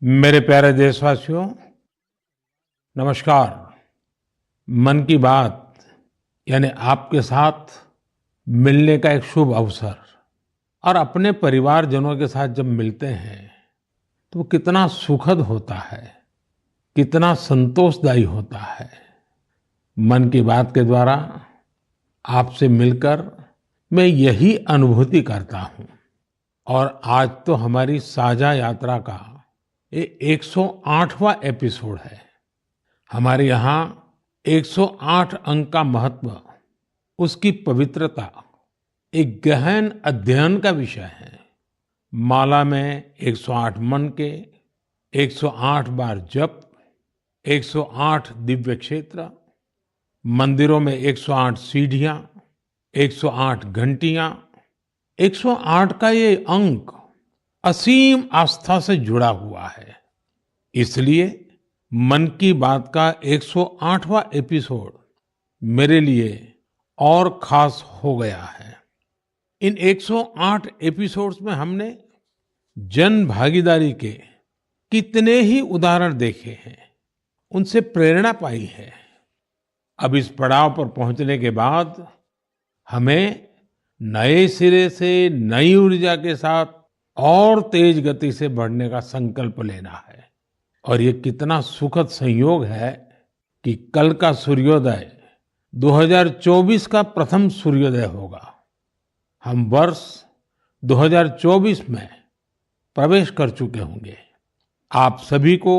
मेरे प्यारे देशवासियों, नमस्कार। मन की बात यानी आपके साथ मिलने का एक शुभ अवसर और अपने परिवारजनों के साथ जब मिलते हैं तो वो कितना सुखद होता है, कितना संतोषदायी होता है। मन की बात के द्वारा आपसे मिलकर मैं यही अनुभूति करता हूँ। और आज तो हमारी साझा यात्रा का ये 108वां एपिसोड है। हमारे यहाँ 108 अंक का महत्व, उसकी पवित्रता एक गहन अध्ययन का विषय है। माला में 108 मन के, 108 बार जप, 108 दिव्य क्षेत्र, मंदिरों में 108 सीढ़ियां, 108 घंटियां, 108 का ये अंक असीम आस्था से जुड़ा हुआ है। इसलिए मन की बात का 108वां एपिसोड मेरे लिए और खास हो गया है। इन 108 एपिसोड्स में हमने जन भागीदारी के कितने ही उदाहरण देखे हैं, उनसे प्रेरणा पाई है। अब इस पड़ाव पर पहुंचने के बाद हमें नए सिरे से नई ऊर्जा के साथ और तेज गति से बढ़ने का संकल्प लेना है। और ये कितना सुखद संयोग है कि कल का सूर्योदय 2024 का प्रथम सूर्योदय होगा। हम वर्ष 2024 में प्रवेश कर चुके होंगे। आप सभी को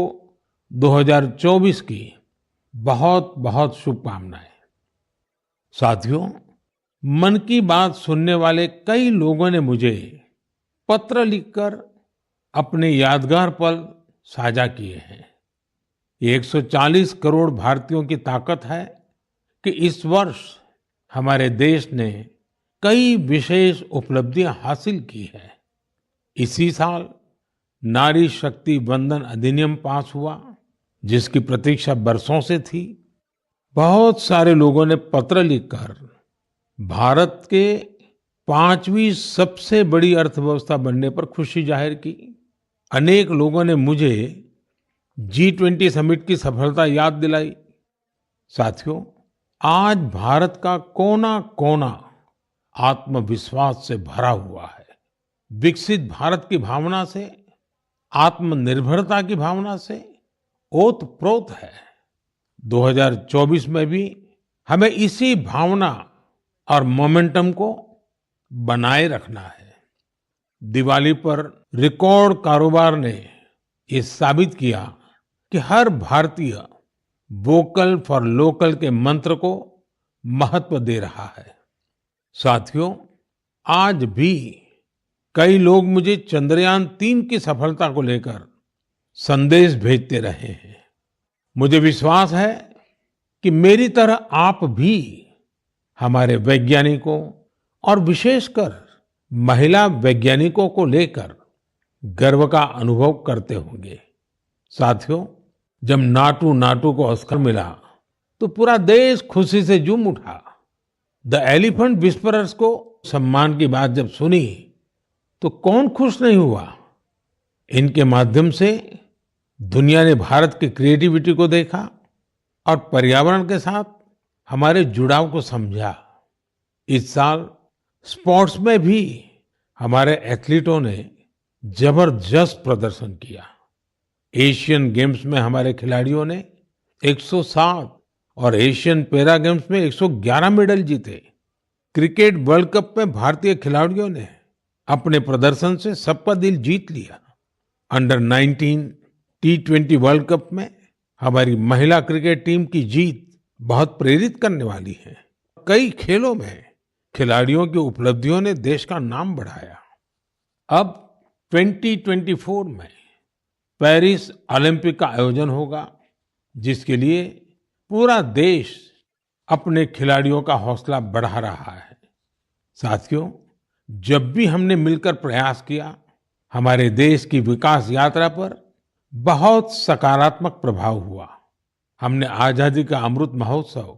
2024 की बहुत बहुत शुभकामनाएं। साथियों, मन की बात सुनने वाले कई लोगों ने मुझे पत्र लिखकर अपने यादगार पल साझा किए हैं। ये 140 करोड़ भारतीयों की ताकत है कि इस वर्ष हमारे देश ने कई विशेष उपलब्धियां हासिल की है। इसी साल नारी शक्ति वंदन अधिनियम पास हुआ, जिसकी प्रतीक्षा बरसों से थी। बहुत सारे लोगों ने पत्र लिखकर भारत के 5वीं सबसे बड़ी अर्थव्यवस्था बनने पर खुशी जाहिर की। अनेक लोगों ने मुझे G20 समिट की सफलता याद दिलाई। साथियों, आज भारत का कोना कोना आत्मविश्वास से भरा हुआ है। विकसित भारत की भावना से, आत्मनिर्भरता की भावना से ओतप्रोत है। 2024 में भी हमें इसी भावना और मोमेंटम को बनाए रखना है। दिवाली पर रिकॉर्ड कारोबार ने ये साबित किया कि हर भारतीय वोकल फॉर लोकल के मंत्र को महत्व दे रहा है। साथियों, आज भी कई लोग मुझे चंद्रयान-3 की सफलता को लेकर संदेश भेजते रहे हैं। मुझे विश्वास है कि मेरी तरह आप भी हमारे वैज्ञानिकों और विशेषकर महिला वैज्ञानिकों को लेकर गर्व का अनुभव करते होंगे। साथियों, जब नाटू नाटू को ऑस्कर मिला तो पूरा देश खुशी से झूम उठा। द एलिफेंट विस्परर्स को सम्मान की बात जब सुनी तो कौन खुश नहीं हुआ। इनके माध्यम से दुनिया ने भारत की क्रिएटिविटी को देखा और पर्यावरण के साथ हमारे जुड़ाव को समझा। इस साल स्पोर्ट्स में भी हमारे एथलीटों ने जबरदस्त प्रदर्शन किया। एशियन गेम्स में हमारे खिलाड़ियों ने 107 और एशियन पैरा गेम्स में 111 मेडल जीते। क्रिकेट वर्ल्ड कप में भारतीय खिलाड़ियों ने अपने प्रदर्शन से सबका दिल जीत लिया। अंडर 19 T20 वर्ल्ड कप में हमारी महिला क्रिकेट टीम की जीत बहुत प्रेरित करने वाली है। कई खेलों में खिलाड़ियों की उपलब्धियों ने देश का नाम बढ़ाया। अब 2024 में पेरिस ओलंपिक का आयोजन होगा, जिसके लिए पूरा देश अपने खिलाड़ियों का हौसला बढ़ा रहा है। साथियों, जब भी हमने मिलकर प्रयास किया, हमारे देश की विकास यात्रा पर बहुत सकारात्मक प्रभाव हुआ। हमने आजादी का अमृत महोत्सव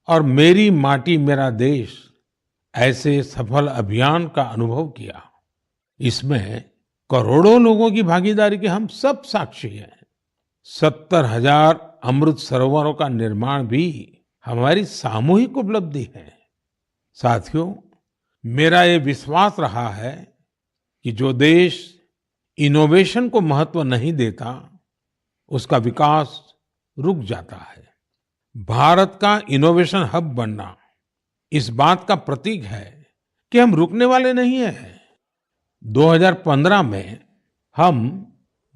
और मेरी माटी मेरा देश ऐसे सफल अभियान का अनुभव किया। इसमें करोड़ों लोगों की भागीदारी के हम सब साक्षी हैं। 70,000 अमृत सरोवरों का निर्माण भी हमारी सामूहिक उपलब्धि है। साथियों, मेरा ये विश्वास रहा है कि जो देश इनोवेशन को महत्व नहीं देता, उसका विकास रुक जाता है। भारत का इनोवेशन हब बनना इस बात का प्रतीक है कि हम रुकने वाले नहीं हैं। 2015 में हम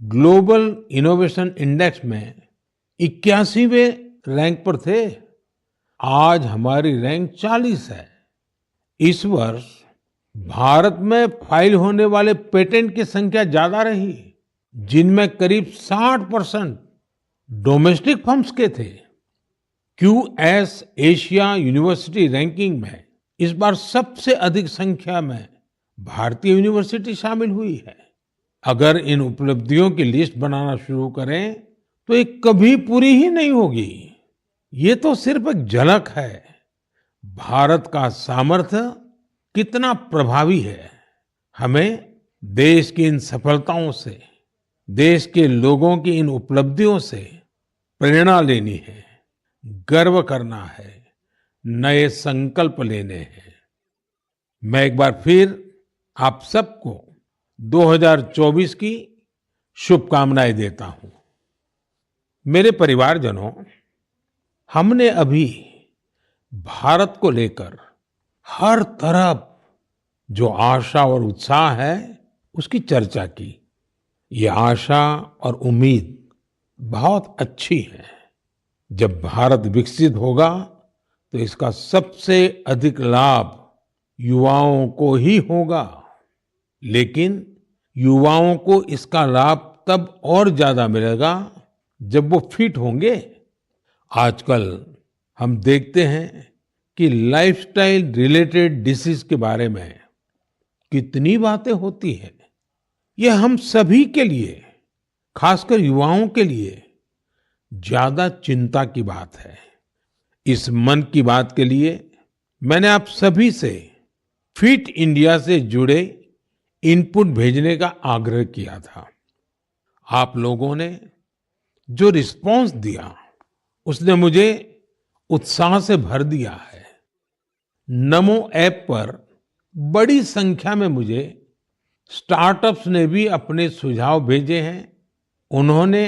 ग्लोबल इनोवेशन इंडेक्स में 81वें रैंक पर थे। आज हमारी रैंक 40 है। इस वर्ष भारत में फाइल होने वाले पेटेंट की संख्या ज्यादा रही, जिनमें करीब 60% डोमेस्टिक फर्म्स के थे। क्यूएस एशिया यूनिवर्सिटी रैंकिंग में इस बार सबसे अधिक संख्या में भारतीय यूनिवर्सिटी शामिल हुई है। अगर इन उपलब्धियों की लिस्ट बनाना शुरू करें तो ये कभी पूरी ही नहीं होगी। ये तो सिर्फ एक झलक है। भारत का सामर्थ्य कितना प्रभावी है। हमें देश की इन सफलताओं से, देश के लोगों की इन उपलब्धियों से प्रेरणा लेनी है, गर्व करना है, नए संकल्प लेने हैं। मैं एक बार फिर आप सबको 2024 की शुभकामनाएं देता हूं। मेरे परिवारजनों, हमने अभी भारत को लेकर हर तरफ जो आशा और उत्साह है, उसकी चर्चा की। ये आशा और उम्मीद बहुत अच्छी है। जब भारत विकसित होगा तो इसका सबसे अधिक लाभ युवाओं को ही होगा। लेकिन युवाओं को इसका लाभ तब और ज्यादा मिलेगा जब वो फिट होंगे। आजकल हम देखते हैं कि लाइफस्टाइल रिलेटेड डिसीज के बारे में कितनी बातें होती हैं। ये हम सभी के लिए, खासकर युवाओं के लिए ज्यादा चिंता की बात है। इस मन की बात के लिए मैंने आप सभी से फिट इंडिया से जुड़े इनपुट भेजने का आग्रह किया था। आप लोगों ने जो रिस्पांस दिया, उसने मुझे उत्साह से भर दिया है। नमो ऐप पर बड़ी संख्या में मुझे स्टार्टअप्स ने भी अपने सुझाव भेजे हैं। उन्होंने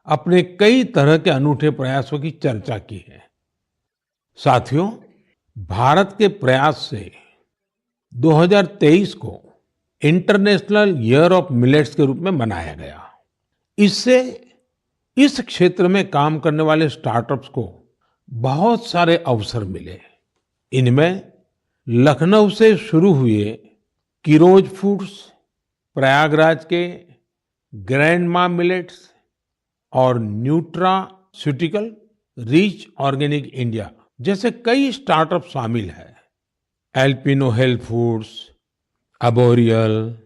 अपने कई तरह के अनूठे प्रयासों की चर्चा की है। साथियों, भारत के प्रयास से 2023 को इंटरनेशनल ईयर ऑफ मिलेट्स के रूप में मनाया गया। इससे इस क्षेत्र में काम करने वाले स्टार्टअप्स को बहुत सारे अवसर मिले। इनमें लखनऊ से शुरू हुए किरोज फूड्स, प्रयागराज के ग्रैंडमा मिलेट्स और न्यूट्रास्यूटिकल रिच ऑर्गेनिक इंडिया जैसे कई स्टार्टअप शामिल हैं। एल्पिनो हेल्थ फूड्स, अबोरियल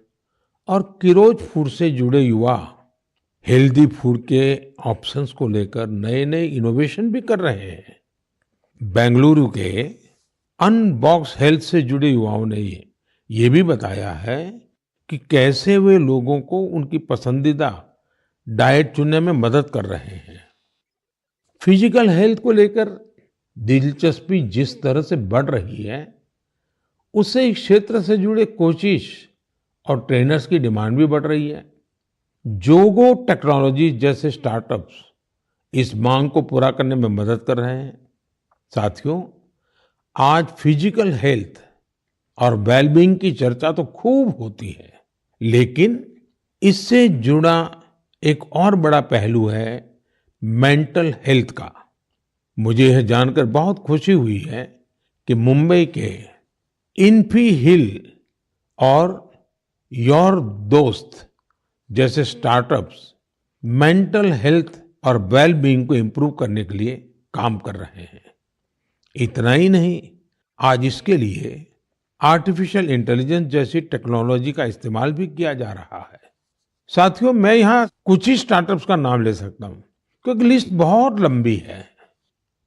और किरोज फूड से जुड़े युवा हेल्दी फूड के ऑप्शंस को लेकर नए नए इनोवेशन भी कर रहे हैं। बेंगलुरु के अनबॉक्स हेल्थ से जुड़े युवाओं ने ये भी बताया है कि कैसे वे लोगों को उनकी पसंदीदा डाइट चुनने में मदद कर रहे हैं। फिजिकल हेल्थ को लेकर दिलचस्पी जिस तरह से बढ़ रही है, उससे इस क्षेत्र से जुड़े कोचेस और ट्रेनर्स की डिमांड भी बढ़ रही है। जोगो टेक्नोलॉजी जैसे स्टार्टअप्स इस मांग को पूरा करने में मदद कर रहे हैं। साथियों, आज फिजिकल हेल्थ और वेलबींग की चर्चा तो खूब होती है, लेकिन इससे जुड़ा एक और बड़ा पहलू है मेंटल हेल्थ का। मुझे यह जानकर बहुत खुशी हुई है कि मुंबई के इन्फी हिल और योर दोस्त जैसे स्टार्टअप्स मेंटल हेल्थ और वेलबींग को इम्प्रूव करने के लिए काम कर रहे हैं। इतना ही नहीं, आज इसके लिए आर्टिफिशियल इंटेलिजेंस जैसी टेक्नोलॉजी का इस्तेमाल भी किया जा रहा है। साथियों, मैं यहाँ कुछ ही स्टार्टअप्स का नाम ले सकता हूँ क्योंकि लिस्ट बहुत लंबी है।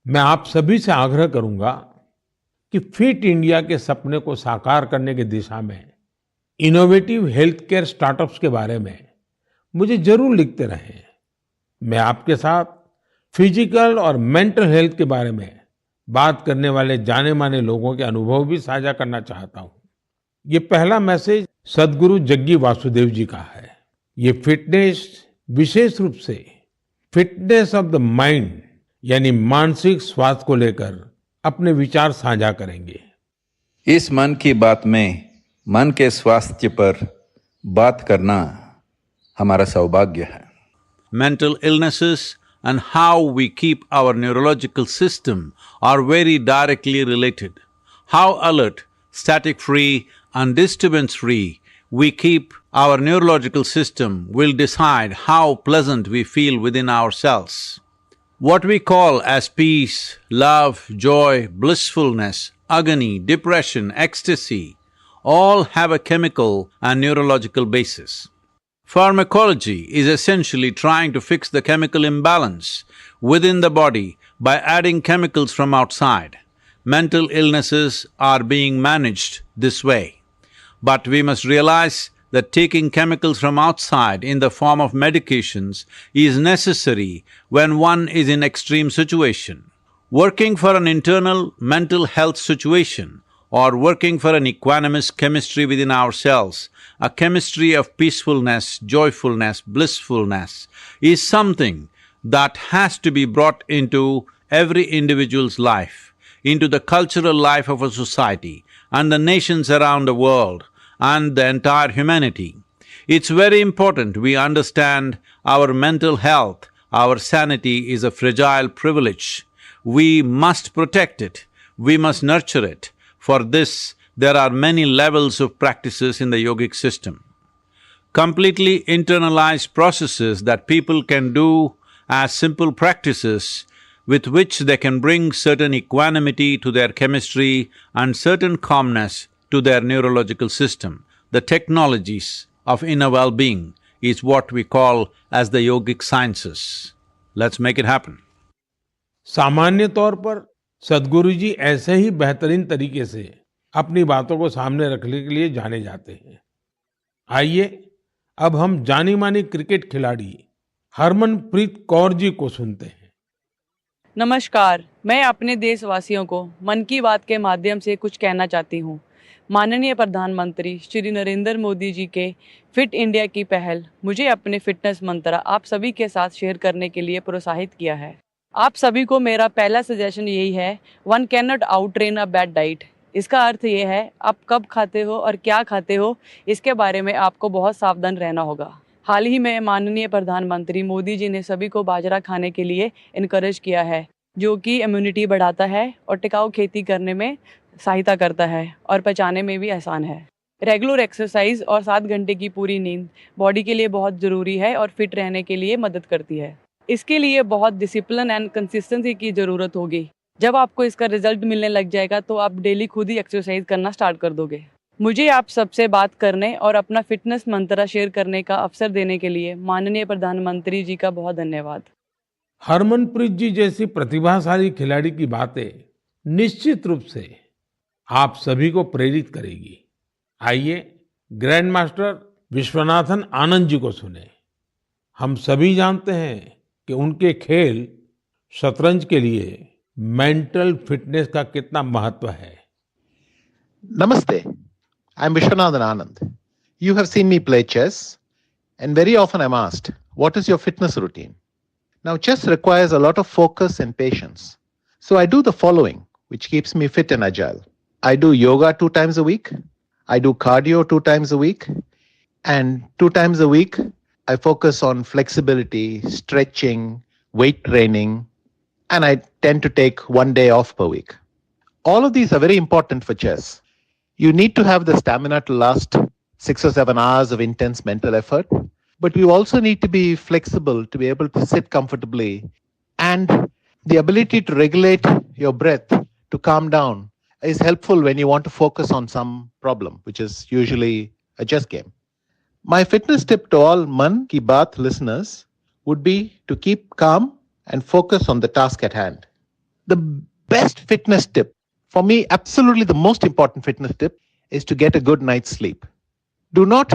मैं आप सभी से आग्रह करूंगा कि फिट इंडिया के सपने को साकार करने की दिशा में इनोवेटिव हेल्थ केयर स्टार्टअप्स के बारे में मुझे जरूर लिखते रहें। मैं आपके साथ फिजिकल और मेंटल हेल्थ के बारे में बात करने वाले जाने-माने लोगों के अनुभव भी साझा करना चाहता हूँ। ये पहला मैसेज सद्गुरु जग्गी वासुदेव जी का है। ये फिटनेस, विशेष रूप से फिटनेस ऑफ द माइंड यानी मानसिक स्वास्थ्य को लेकर अपने विचार साझा करेंगे। इस मन की बात में मन के स्वास्थ्य पर बात करना हमारा सौभाग्य है। Mental illnesses and how we keep our neurological system are very directly related. How alert, static-free and disturbance-free we keep our neurological system will decide how pleasant we feel within ourselves. What we call as peace, love, joy, blissfulness, agony, depression, ecstasy all have a chemical and neurological basis. Pharmacology is essentially trying to fix the chemical imbalance within the body by adding chemicals from outside. Mental illnesses are being managed this way. But we must realize that taking chemicals from outside in the form of medications is necessary when one is in extreme situation. Working for an internal mental health situation or working for an equanimous chemistry within ourselves, a chemistry of peacefulness, joyfulness, blissfulness, is something that has to be brought into every individual's life, into the cultural life of a society and the nations around the world and the entire humanity. It's very important we understand our mental health, our sanity is a fragile privilege. We must protect it, we must nurture it. For this, there are many levels of practices in the yogic system. Completely internalized processes that people can do as simple practices with which they can bring certain equanimity to their chemistry and certain calmness to their neurological system. The technologies of inner well-being is what we call as the yogic sciences. Let's make it happen. सामान्य तौर पर सद्गुरु जी ऐसे ही बेहतरीन तरीके से अपनी बातों को सामने रखने के लिए जाने जाते हैं। आइए अब हम जानी मानी क्रिकेट खिलाड़ी हरमनप्रीत कौर जी को सुनते हैं। नमस्कार, मैं अपने देशवासियों को मन की बात के माध्यम से कुछ कहना चाहती हूँ। माननीय प्रधानमंत्री श्री नरेंद्र मोदी जी के फिट इंडिया की पहल मुझे अपने फिटनेस मंत्र आप सभी के साथ शेयर करने के लिए प्रोत्साहित किया है। आप सभी को मेरा पहला सजेशन यही है, one can not out train a bad diet. इसका अर्थ ये है, आप कब खाते हो और क्या खाते हो, इसके बारे में आपको बहुत सावधान रहना होगा। हाल ही में माननीय प्रधानमंत्री मोदी जी ने सभी को बाजरा खाने के लिए इनकरेज किया है, जो कि इम्यूनिटी बढ़ाता है और टिकाऊ खेती करने में सहायता करता है और पचाने में भी आसान है। रेगुलर एक्सरसाइज और 7 घंटे की पूरी नींद बॉडी के लिए बहुत ज़रूरी है और फिट रहने के लिए मदद करती है। इसके लिए बहुत डिसिप्लिन एंड कंसिस्टेंसी की ज़रूरत होगी। जब आपको इसका रिजल्ट मिलने लग जाएगा तो आप डेली खुद ही एक्सरसाइज करना स्टार्ट कर दोगे। मुझे आप सबसे बात करने और अपना फिटनेस मंत्र शेयर करने का अवसर देने के लिए माननीय प्रधानमंत्री जी का बहुत धन्यवाद। हरमनप्रीत जी जैसी प्रतिभाशाली खिलाड़ी की बातें निश्चित रूप से आप सभी को प्रेरित करेगी। आइए ग्रैंड मास्टर विश्वनाथन आनंद जी को सुने। हम सभी जानते हैं कि उनके खेल शतरंज के लिए मेंटल फिटनेस का कितना महत्व है। Namaste, I'm Vishwanathan Anand. You have seen me play chess, and very often I'm asked, what is your fitness routine? Now, chess requires a lot of focus and patience. So I do the following, which keeps me fit and agile. I do yoga 2 times a week. I do cardio 2 times a week. And 2 times a week, I focus on flexibility, stretching, weight training, and I tend to take 1 day off per week. All of these are very important for chess. You need to have the stamina to last 6 or 7 hours of intense mental effort, but you also need to be flexible to be able to sit comfortably, and the ability to regulate your breath to calm down is helpful when you want to focus on some problem, which is usually a chess game. My fitness tip to all Man Ki Baat listeners would be to keep calm and focus on the task at hand. The best fitness tip, for me, absolutely the most important fitness tip, is to get a good night's sleep. Do not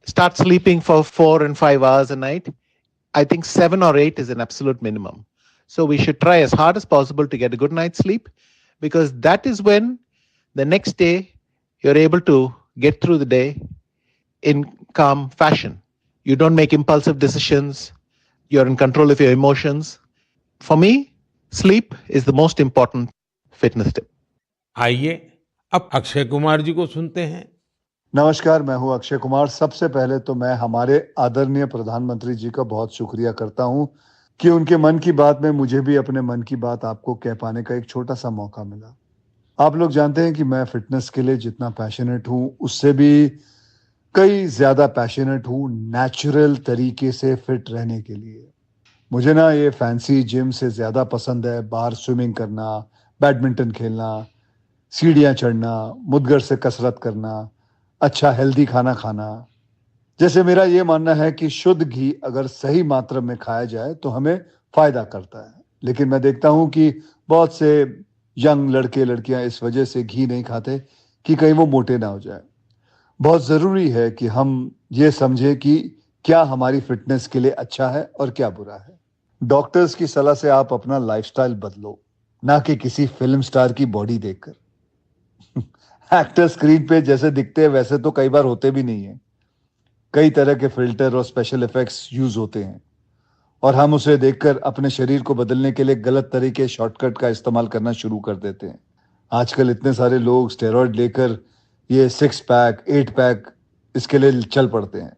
start sleeping for 4 and 5 hours a night. I think 7 or 8 is an absolute minimum. So we should try as hard as possible to get a good night's sleep, because that is when the next day you're able to get through the day in calm fashion. You don't make impulsive decisions. You're in control of your emotions. For me, sleep is the most important fitness tip. आइए अब अक्षय कुमार जी को सुनते हैं। नमस्कार, मैं हूं अक्षय कुमार। सबसे पहले तो मैं हमारे आदरणीय प्रधानमंत्री जी का बहुत शुक्रिया करता हूं कि उनके मन की बात में मुझे भी अपने मन की बात आपको कह पाने का एक छोटा सा मौका मिला। आप लोग जानते हैं कि मैं फिटनेस के लिए जितना पैशनेट हूं, उससे भी कई ज्यादा पैशनेट हूं नेचुरल तरीके से फिट रहने के लिए। मुझे ना ये फैंसी जिम से ज्यादा पसंद है बाहर स्विमिंग करना, बैडमिंटन खेलना, सीढ़ियां चढ़ना, मुद्गर से कसरत करना, अच्छा हेल्दी खाना खाना। जैसे मेरा ये मानना है कि शुद्ध घी अगर सही मात्रा में खाया जाए तो हमें फायदा करता है, लेकिन मैं देखता हूं कि बहुत से यंग लड़के लड़कियां इस वजह से घी नहीं खाते कि कहीं वो मोटे ना हो जाए। बहुत जरूरी है कि हम ये समझे कि क्या हमारी फिटनेस के लिए अच्छा है और क्या बुरा है। डॉक्टर्स की सलाह से आप अपना लाइफस्टाइल बदलो, ना कि किसी फिल्म स्टार की बॉडी देखकर। एक्टर स्क्रीन पे जैसे दिखते हैं वैसे तो कई बार होते भी नहीं है। कई तरह के फिल्टर और स्पेशल इफेक्ट्स यूज होते हैं और हम उसे देखकर अपने शरीर को बदलने के लिए गलत तरीके शॉर्टकट का इस्तेमाल करना शुरू कर देते हैं। आजकल इतने सारे लोग स्टेरॉइड लेकर ये 6 पैक 8 पैक इसके लिए चल पड़ते हैं।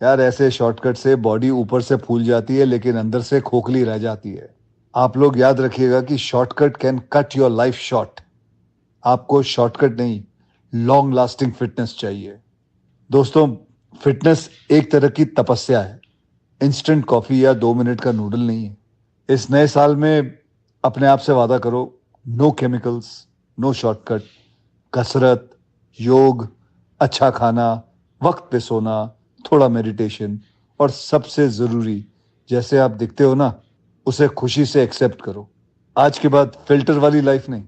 यार, ऐसे शॉर्टकट से बॉडी ऊपर से फूल जाती है लेकिन अंदर से खोखली रह जाती है। आप लोग याद रखिएगा कि shortcut can cut your life short. आपको शॉर्टकट नहीं, लॉन्ग लास्टिंग फिटनेस चाहिए। दोस्तों, फिटनेस एक तरह की तपस्या है, इंस्टेंट कॉफी या 2 मिनट का नूडल नहीं है। इस नए साल में अपने आप से वादा करो, नो केमिकल्स, नो शॉर्टकट, कसरत, योग, अच्छा खाना, वक्त पे सोना, थोड़ा मेडिटेशन और सबसे जरूरी, जैसे आप दिखते हो ना, उसे खुशी से एक्सेप्ट करो। आज के बाद फिल्टर वाली लाइफ नहीं,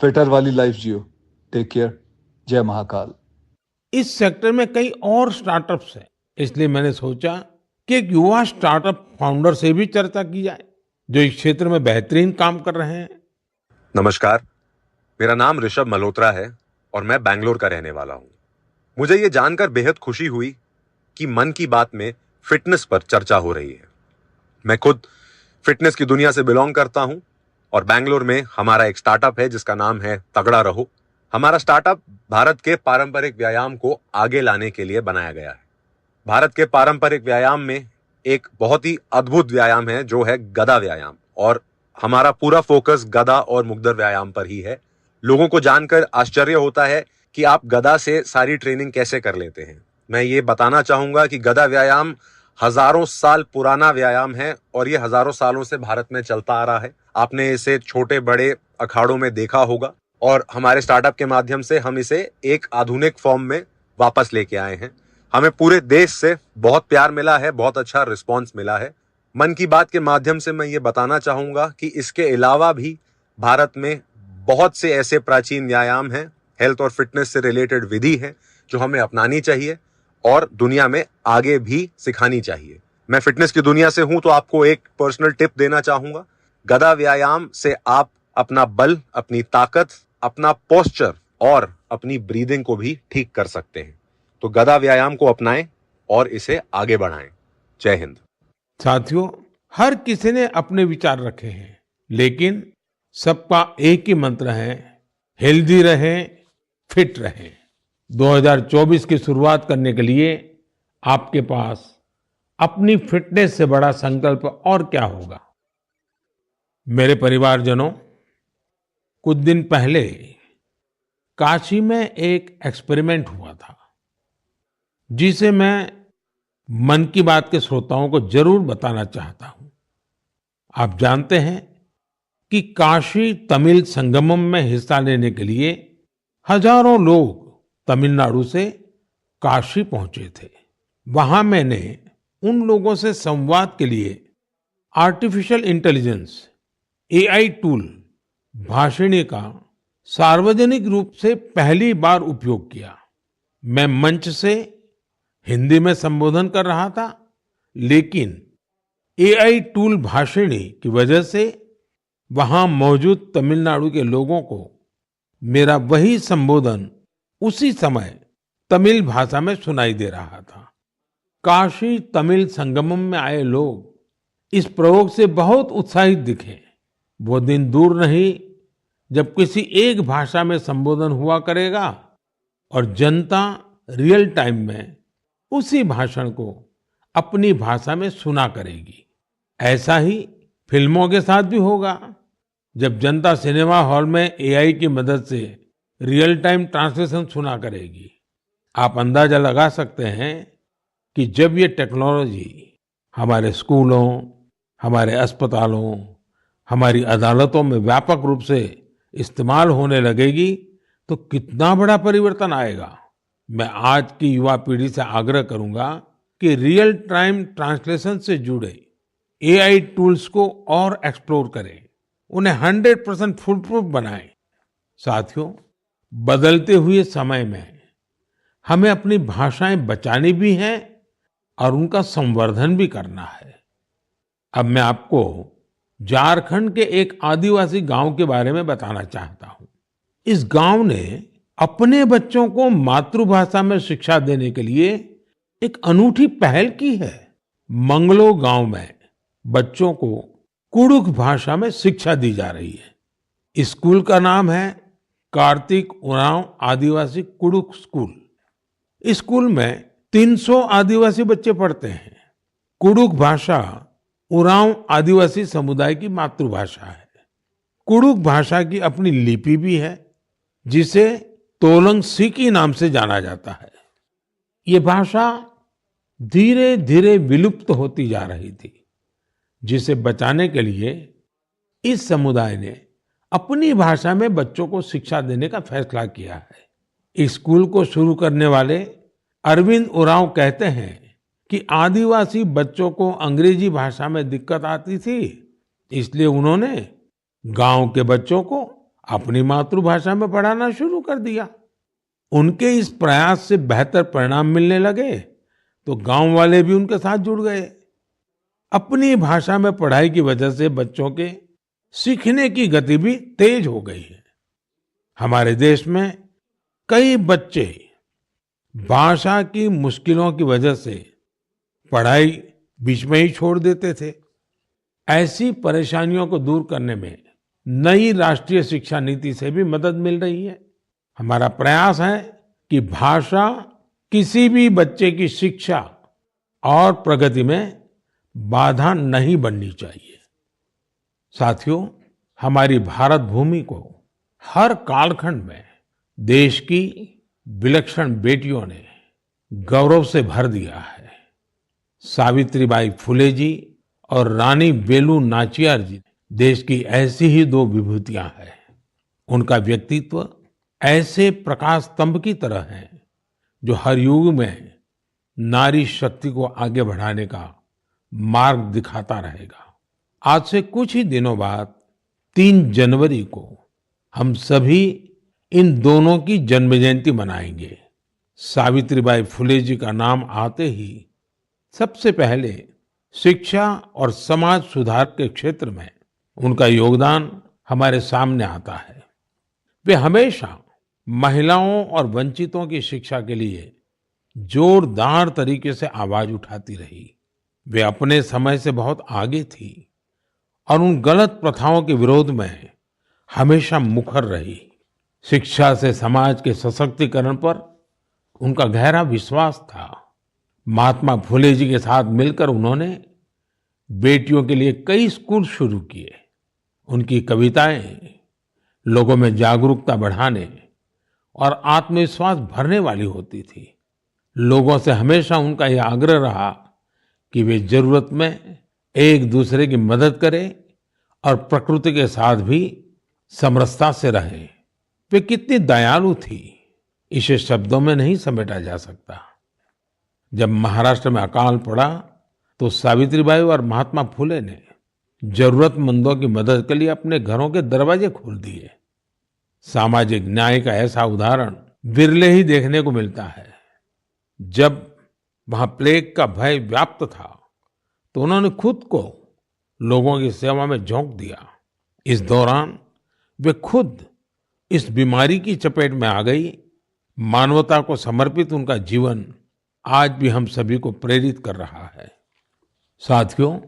फिटर वाली लाइफ जियो। Take care. जय महाकाल। इस सेक्टर में कई और स्टार्टअप्स हैं, इसलिए मैंने सोचा कि एक युवा स्टार्टअप फाउंडर से भी चर्चा की जाए जो इस क्षेत्र में बेहतरीन काम कर रहे हैं। नमस्कार, मेरा नाम ऋषभ मल्होत्रा है और मैं बैंगलोर का रहने वाला हूं। मुझे ये जानकर बेहद खुशी हुई कि मन की बात में फिटनेस पर चर्चा हो रही है। मैं खुद फिटनेस की दुनिया से बिलोंग करता हूं और बैंगलोर में हमारा एक स्टार्टअप है जिसका नाम है तगड़ा रहो। हमारा स्टार्टअप भारत के पारंपरिक व्यायाम को आगे लाने के लिए बनाया गया है। भारत के पारंपरिक व्यायाम में एक बहुत ही अद्भुत व्यायाम है जो है गदा व्यायाम, और हमारा पूरा फोकस गदा और मुग्दर व्यायाम पर ही है। लोगों को जानकर आश्चर्य होता है कि आप गदा से सारी ट्रेनिंग कैसे कर लेते हैं। मैं ये बताना चाहूंगा कि गदा व्यायाम हजारों साल पुराना व्यायाम है और ये हजारों सालों से भारत में चलता आ रहा है। आपने इसे छोटे बड़े अखाड़ों में देखा होगा और हमारे स्टार्टअप के माध्यम से हम इसे एक आधुनिक फॉर्म में वापस लेके आए हैं। हमें पूरे देश से बहुत प्यार मिला है, बहुत अच्छा रिस्पांस मिला है। मन की बात के माध्यम से मैं ये बताना चाहूंगा कि इसके अलावा भी भारत में बहुत से ऐसे प्राचीन व्यायाम हैं, हेल्थ और फिटनेस से रिलेटेड विधि है जो हमें अपनानी चाहिए और दुनिया में आगे भी सिखानी चाहिए। मैं फिटनेस की दुनिया से हूं तो आपको एक पर्सनल टिप देना चाहूंगा। गदा व्यायाम से आप अपना बल, अपनी ताकत, अपना पोस्चर और अपनी ब्रीदिंग को भी ठीक कर सकते हैं। तो गदा व्यायाम को अपनाएं और इसे आगे बढ़ाएं। जय हिंद। साथियों, हर किसी ने अपने विचार रखे हैं, लेकिन सबका एक ही मंत्र है, हेल्दी रहें, फिट रहें। 2024 की शुरुआत करने के लिए आपके पास अपनी फिटनेस से बड़ा संकल्प और क्या होगा। मेरे परिवारजनों, कुछ दिन पहले काशी में एक एक्सपेरिमेंट हुआ था जिसे मैं मन की बात के श्रोताओं को जरूर बताना चाहता हूं। आप जानते हैं कि काशी तमिल संगमम में हिस्सा लेने के लिए हजारों लोग तमिलनाडु से काशी पहुंचे थे। वहां मैंने उन लोगों से संवाद के लिए artificial intelligence AI tool Bhashini का सार्वजनिक रूप से पहली बार उपयोग किया। मैं मंच से हिंदी में संबोधन कर रहा था, लेकिन एआई टूल भाषिणी की वजह से वहां मौजूद तमिलनाडु के लोगों को मेरा वही संबोधन उसी समय तमिल भाषा में सुनाई दे रहा था। काशी तमिल संगमम में आए लोग इस प्रयोग से बहुत उत्साहित दिखे। वो दिन दूर नहीं जब किसी एक भाषा में संबोधन हुआ करेगा और जनता रियल टाइम में उसी भाषण को अपनी भाषा में सुना करेगी। ऐसा ही फिल्मों के साथ भी होगा। जब जनता सिनेमा हॉल में एआई की मदद से रियल टाइम ट्रांसलेशन सुना करेगी, आप अंदाजा लगा सकते हैं कि जब ये टेक्नोलॉजी हमारे स्कूलों, हमारे अस्पतालों, हमारी अदालतों में व्यापक रूप से इस्तेमाल होने लगेगी तो कितना बड़ा परिवर्तन आएगा। मैं आज की युवा पीढ़ी से आग्रह करूंगा कि रियल टाइम ट्रांसलेशन से जुड़े एआई टूल्स को और एक्सप्लोर करें, उन्हें 100% फुल प्रूफ बनाएं। साथियों, बदलते हुए समय में हमें अपनी भाषाएं बचानी भी हैं और उनका संवर्धन भी करना है। अब मैं आपको झारखंड के एक आदिवासी गांव के बारे में बताना चाहता हूं। इस गांव ने अपने बच्चों को मातृभाषा में शिक्षा देने के लिए एक अनूठी पहल की है। मंगलो गांव में बच्चों को कुडुख भाषा में शिक्षा दी जा रही है। इस स्कूल का नाम है कार्तिक उरांव आदिवासी कुडुख स्कूल। इस स्कूल में 300 आदिवासी बच्चे पढ़ते हैं। कुडुख भाषा उरांव आदिवासी समुदाय की मातृभाषा है। कुडुख भाषा की अपनी लिपि भी है, जिसे तोलंग सिकी नाम से जाना जाता है। ये भाषा धीरे धीरे विलुप्त होती जा रही थी, जिसे बचाने के लिए इस समुदाय ने अपनी भाषा में बच्चों को शिक्षा देने का फैसला किया है। इस स्कूल को शुरू करने वाले अरविंद उरांव कहते हैं कि आदिवासी बच्चों को अंग्रेजी भाषा में दिक्कत आती थी, इसलिए उन्होंने गांव के बच्चों को अपनी मातृभाषा में पढ़ाना शुरू कर दिया। उनके इस प्रयास से बेहतर परिणाम मिलने लगे तो गांव वाले भी उनके साथ जुड़ गए। अपनी भाषा में पढ़ाई की वजह से बच्चों के सीखने की गति भी तेज हो गई है। हमारे देश में कई बच्चे भाषा की मुश्किलों की वजह से पढ़ाई बीच में ही छोड़ देते थे। ऐसी परेशानियों को दूर करने में नई राष्ट्रीय शिक्षा नीति से भी मदद मिल रही है। हमारा प्रयास है कि भाषा किसी भी बच्चे की शिक्षा और प्रगति में बाधा नहीं बननी चाहिए। साथियों, हमारी भारत भूमि को हर कालखंड में देश की विलक्षण बेटियों ने गौरव से भर दिया है। सावित्रीबाई फुले जी और रानी वेलु नाचियार जी देश की ऐसी ही दो विभूतियां हैं। उनका व्यक्तित्व ऐसे प्रकाश स्तंभ की तरह है जो हर युग में नारी शक्ति को आगे बढ़ाने का मार्ग दिखाता रहेगा। आज से कुछ ही दिनों बाद 3 जनवरी को हम सभी इन दोनों की जन्म जयंती मनाएंगे। सावित्रीबाई फुले जी का नाम आते ही सबसे पहले शिक्षा और समाज सुधार के क्षेत्र में उनका योगदान हमारे सामने आता है। वे हमेशा महिलाओं और वंचितों की शिक्षा के लिए जोरदार तरीके से आवाज उठाती रही। वे अपने समय से बहुत आगे थी और उन गलत प्रथाओं के विरोध में हमेशा मुखर रही। शिक्षा से समाज के सशक्तिकरण पर उनका गहरा विश्वास था। महात्मा फुले जी के साथ मिलकर उन्होंने बेटियों के लिए कई स्कूल शुरू किए। उनकी कविताएं लोगों में जागरूकता बढ़ाने और आत्मविश्वास भरने वाली होती थी। लोगों से हमेशा उनका यह आग्रह रहा कि वे जरूरत में एक दूसरे की मदद करें और प्रकृति के साथ भी समरसता से रहें। वे कितनी दयालु थी, इसे शब्दों में नहीं समेटा जा सकता। जब महाराष्ट्र में अकाल पड़ा तो सावित्रीबाई और महात्मा फुले ने जरूरतमंदों की मदद के लिए अपने घरों के दरवाजे खोल दिए। सामाजिक न्याय का ऐसा उदाहरण विरले ही देखने को मिलता है। जब वहां प्लेग का भय व्याप्त था तो उन्होंने खुद को लोगों की सेवा में झोंक दिया। इस दौरान वे खुद इस बीमारी की चपेट में आ गई। मानवता को समर्पित उनका जीवन आज भी हम सभी को प्रेरित कर रहा है। साथियों,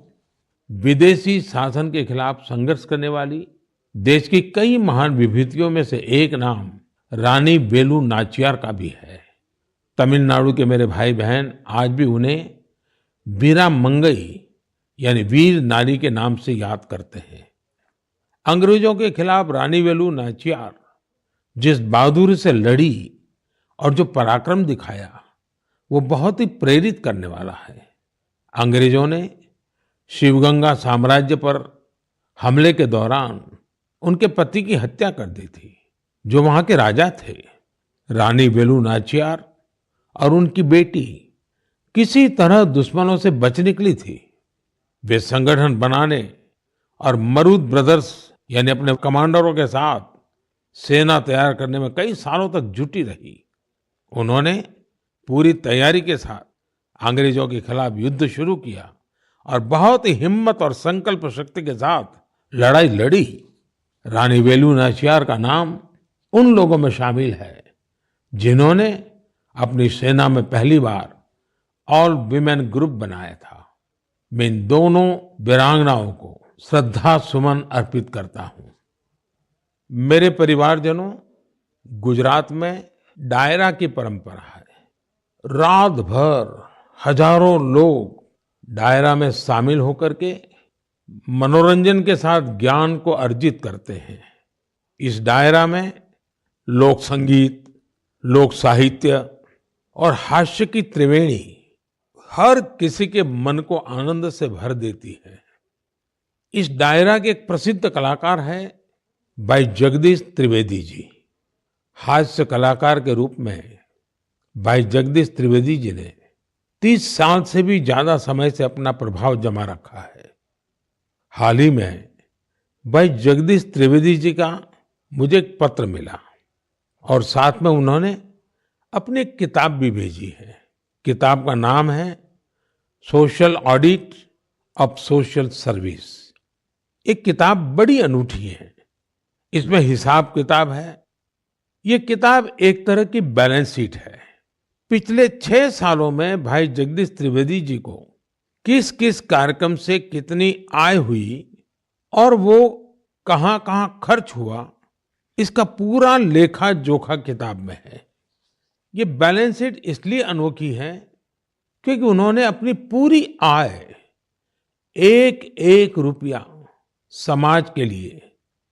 विदेशी शासन के खिलाफ संघर्ष करने वाली देश की कई महान विभूतियों में से एक नाम रानी वेलु नाचियार का भी है। तमिलनाडु के मेरे भाई बहन आज भी उन्हें वीरा मंगई यानी वीर नारी के नाम से याद करते हैं। अंग्रेजों के खिलाफ रानी वेलु नाचियार जिस बहादुरी से लड़ी और जो पराक्रम दिखाया वो बहुत ही प्रेरित करने वाला है। अंग्रेजों ने शिवगंगा साम्राज्य पर हमले के दौरान उनके पति की हत्या कर दी थी, जो वहां के राजा थे। रानी वेलु नाचियार और उनकी बेटी किसी तरह दुश्मनों से बच निकली थी। वे संगठन बनाने और मरूद ब्रदर्स यानी अपने कमांडरों के साथ सेना तैयार करने में कई सालों तक जुटी रही। उन्होंने पूरी तैयारी के साथ अंग्रेजों के खिलाफ युद्ध शुरू किया और बहुत ही हिम्मत और संकल्प शक्ति के साथ लड़ाई लड़ी। रानी वेलु नाचियार का नाम उन लोगों में शामिल है जिन्होंने अपनी सेना में पहली बार ऑल विमेन ग्रुप बनाया था। मैं इन दोनों वीरांगनाओं को श्रद्धा सुमन अर्पित करता हूं। मेरे परिवारजनों, गुजरात में डायरा की परंपरा है। रात भर हजारों लोग डायरा में शामिल होकर के मनोरंजन के साथ ज्ञान को अर्जित करते हैं। इस डायरा में लोक संगीत, लोक साहित्य और हास्य की त्रिवेणी हर किसी के मन को आनंद से भर देती है। इस डायरा के एक प्रसिद्ध कलाकार है भाई जगदीश त्रिवेदी जी। हास्य कलाकार के रूप में भाई जगदीश त्रिवेदी जी ने 30 साल से भी ज्यादा समय से अपना प्रभाव जमा रखा है। हाल ही में भाई जगदीश त्रिवेदी जी का मुझे एक पत्र मिला और साथ में उन्होंने अपनी एक किताब भी भेजी है। किताब का नाम है social audit of social service. एक किताब बड़ी अनूठी है। इसमें हिसाब किताब है। ये किताब एक तरह की बैलेंस शीट है। पिछले 6 सालों में भाई जगदीश त्रिवेदी जी को किस किस कार्यक्रम से कितनी आय हुई और वो कहाँ कहाँ खर्च हुआ, इसका पूरा लेखा जोखा किताब में है। ये बैलेंस शीट इसलिए अनोखी है क्योंकि उन्होंने अपनी पूरी आय, एक एक रुपया समाज के लिए,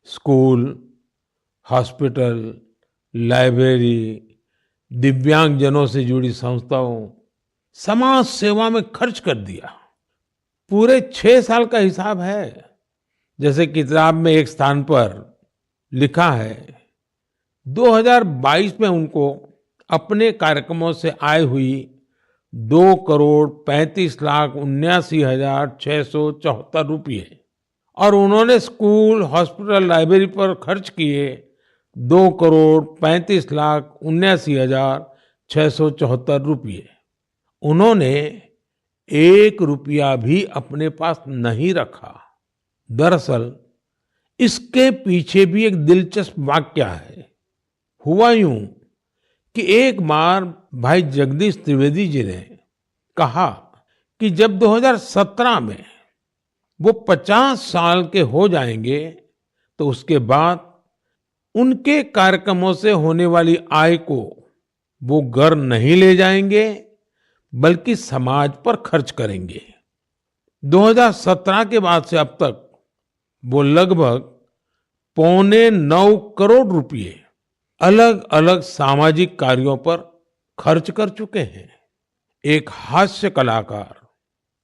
स्कूल, हॉस्पिटल, लाइब्रेरी, दिव्यांगजनों से जुड़ी संस्थाओं, समाज सेवा में खर्च कर दिया। पूरे 6 साल का हिसाब है। जैसे किताब में एक स्थान पर लिखा है 2022 में उनको अपने कार्यक्रमों से आय हुई 2,35,79,674 रुपये और उन्होंने स्कूल, हॉस्पिटल, लाइब्रेरी पर खर्च किए 2,35,79,674 रुपये। उन्होंने 1 रुपया भी अपने पास नहीं रखा। दरअसल इसके पीछे भी एक दिलचस्प वाकया है। हुआ यूं कि एक बार भाई जगदीश त्रिवेदी जी ने कहा कि जब 2017 में वो 50 साल के हो जाएंगे तो उसके बाद उनके कार्यक्रमों से होने वाली आय को वो घर नहीं ले जाएंगे बल्कि समाज पर खर्च करेंगे। 2017 के बाद से अब तक वो लगभग 8.25 करोड़ रुपए अलग अलग सामाजिक कार्यों पर खर्च कर चुके हैं। एक हास्य कलाकार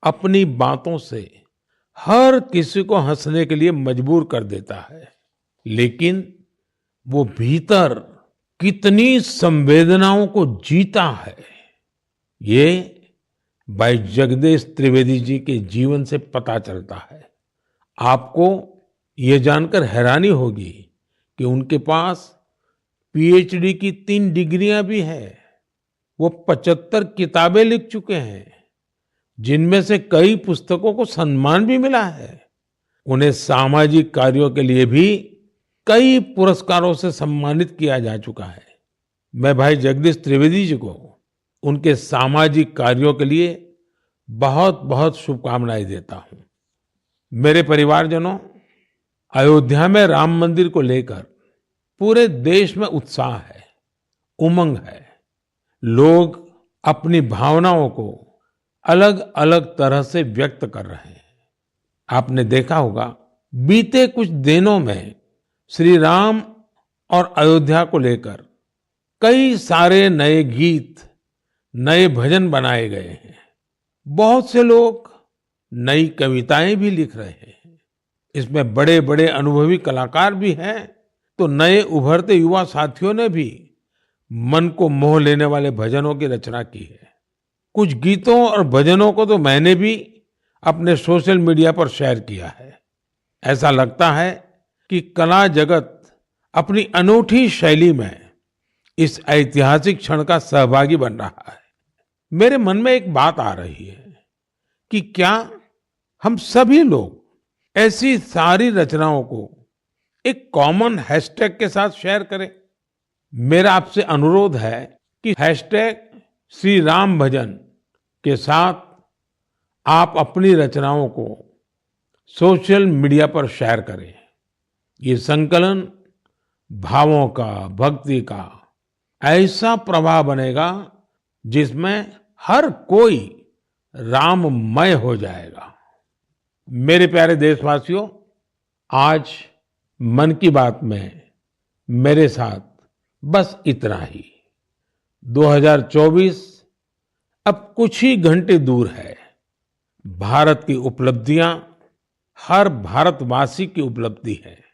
अपनी बातों से हर किसी को हंसने के लिए मजबूर कर देता है, लेकिन वो भीतर कितनी संवेदनाओं को जीता है, ये भाई जगदीश त्रिवेदी जी के जीवन से पता चलता है। आपको ये जानकर हैरानी होगी कि उनके पास पीएचडी की 3 डिग्रियां भी है। वो 75 किताबें लिख चुके हैं, जिनमें से कई पुस्तकों को सम्मान भी मिला है। उन्हें सामाजिक कार्यों के लिए भी कई पुरस्कारों से सम्मानित किया जा चुका है। मैं भाई जगदीश त्रिवेदी जी को उनके सामाजिक कार्यों के लिए बहुत बहुत शुभकामनाएं देता हूं। मेरे परिवारजनों, अयोध्या में राम मंदिर को लेकर पूरे देश में उत्साह है, उमंग है। लोग अपनी भावनाओं को अलग अलग तरह से व्यक्त कर रहे हैं। आपने देखा होगा, बीते कुछ दिनों में श्री राम और अयोध्या को लेकर कई सारे नए गीत, नए भजन बनाए गए हैं। बहुत से लोग नई कविताएं भी लिख रहे हैं। इसमें बड़े बड़े अनुभवी कलाकार भी हैं, तो नए उभरते युवा साथियों ने भी मन को मोह लेने वाले भजनों की रचना की है। कुछ गीतों और भजनों को तो मैंने भी अपने सोशल मीडिया पर शेयर किया है। ऐसा लगता है कि कला जगत अपनी अनूठी शैली में इस ऐतिहासिक क्षण का सहभागी बन रहा है। मेरे मन में एक बात आ रही है कि क्या हम सभी लोग ऐसी सारी रचनाओं को एक कॉमन हैशटैग के साथ शेयर करें। मेरा आपसे अनुरोध है कि हैशटैग श्री राम भजन के साथ आप अपनी रचनाओं को सोशल मीडिया पर शेयर करें। ये संकलन भावों का, भक्ति का ऐसा प्रवाह बनेगा जिसमें हर कोई राममय हो जाएगा। मेरे प्यारे देशवासियों, आज मन की बात में मेरे साथ बस इतना ही। 2024 अब कुछ ही घंटे दूर है। भारत की उपलब्धियां हर भारतवासी की उपलब्धि है।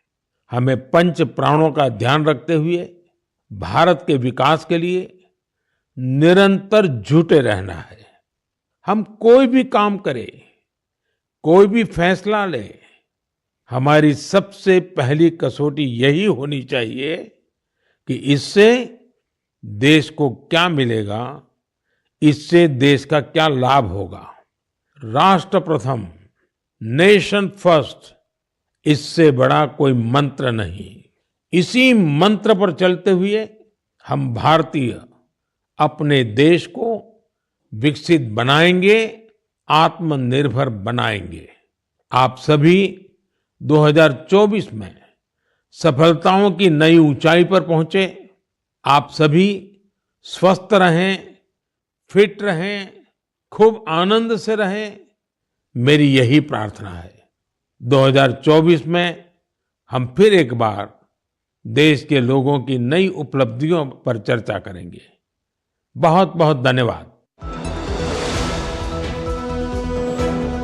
हमें पंच प्राणों का ध्यान रखते हुए भारत के विकास के लिए निरंतर जुटे रहना है। हम कोई भी काम करें, कोई भी फैसला ले, हमारी सबसे पहली कसौटी यही होनी चाहिए कि इससे देश को क्या मिलेगा, इससे देश का क्या लाभ होगा। राष्ट्र प्रथम, नेशन फर्स्ट, इससे बड़ा कोई मंत्र नहीं। इसी मंत्र पर चलते हुए हम भारतीय अपने देश को विकसित बनाएंगे, आत्मनिर्भर बनाएंगे। आप सभी 2024 में सफलताओं की नई ऊंचाई पर पहुंचे। आप सभी स्वस्थ रहें, फिट रहें, खूब आनंद से रहें, मेरी यही प्रार्थना है। 2024 में हम फिर एक बार देश के लोगों की नई उपलब्धियों पर चर्चा करेंगे। बहुत बहुत धन्यवाद।